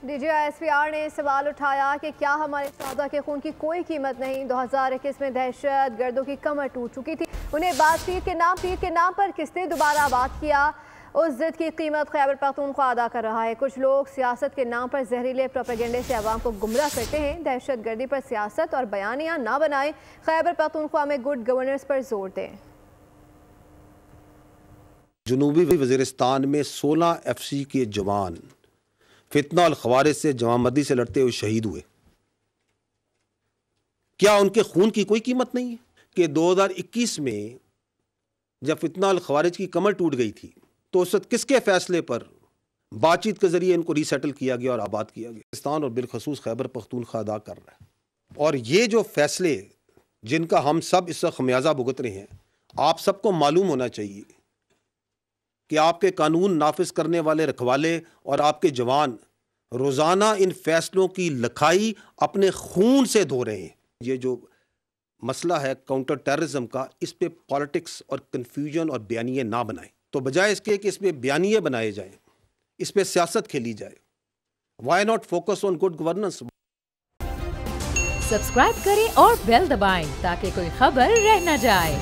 DGISPR نے سوال اٹھایا کہ کیا ہمارے شہداء کے خون کی کوئی قیمت نہیں؟ 2021 میں دہشت گردوں کی کمر ٹوٹ چکی تھی، انہیں بات پیر کے نام پر کس نے دوبارہ آباد کیا؟ اس ضد کی قیمت خیبر پختونخوا ادا کر رہا ہے۔ کچھ لوگ سیاست کے نام پر زہریلے پروپیگنڈے سے عوام کو گمراہ کرتے ہیں۔ دہشت گردی پر سیاست اور بیانیاں نہ بنائیں، خیبر پختونخوا میں گڈ گورننس پر زور دیں۔ جنوبی وزیرستان میں 16 FC کے جوان فتنہ الخوارج سے جمامردی سے لڑتے ہوئے شہید ہوئے۔ کیا ان کے خون کی کوئی قیمت نہیں ہے کہ 2021 میں جب فتنہ الخوارج کی کمر ٹوٹ گئی تھی تو اس وقت کس کے فیصلے پر بات چیت کے ذریعے ان کو ری سیٹل کیا گیا اور آباد کیا گیا؟ پاکستان اور بالخصوص خیبر پختونخوا ادا کر رہا ہے، اور یہ جو فیصلے جن کا ہم سب اس وقت خمیازہ بھگت رہے ہیں، آپ سب کو معلوم ہونا چاہیے کہ آپ کے قانون نافذ کرنے والے رکھوالے اور آپ کے جوان روزانہ ان فیصلوں کی لکھائی اپنے خون سے دھو رہے ہیں۔ یہ جو مسئلہ ہے کاؤنٹر ٹیررزم کا، اس پہ پالیٹکس اور کنفیوژن اور بیانیے نہ بنائیں، تو بجائے اس کے کہ اس پہ بیانیے بنائے جائیں، اس پہ سیاست کھیلی جائے۔ Why not focus on good governance? Subscribe کریں اور بیل دبائیں تاکہ کوئی خبر رہ نہ جائے۔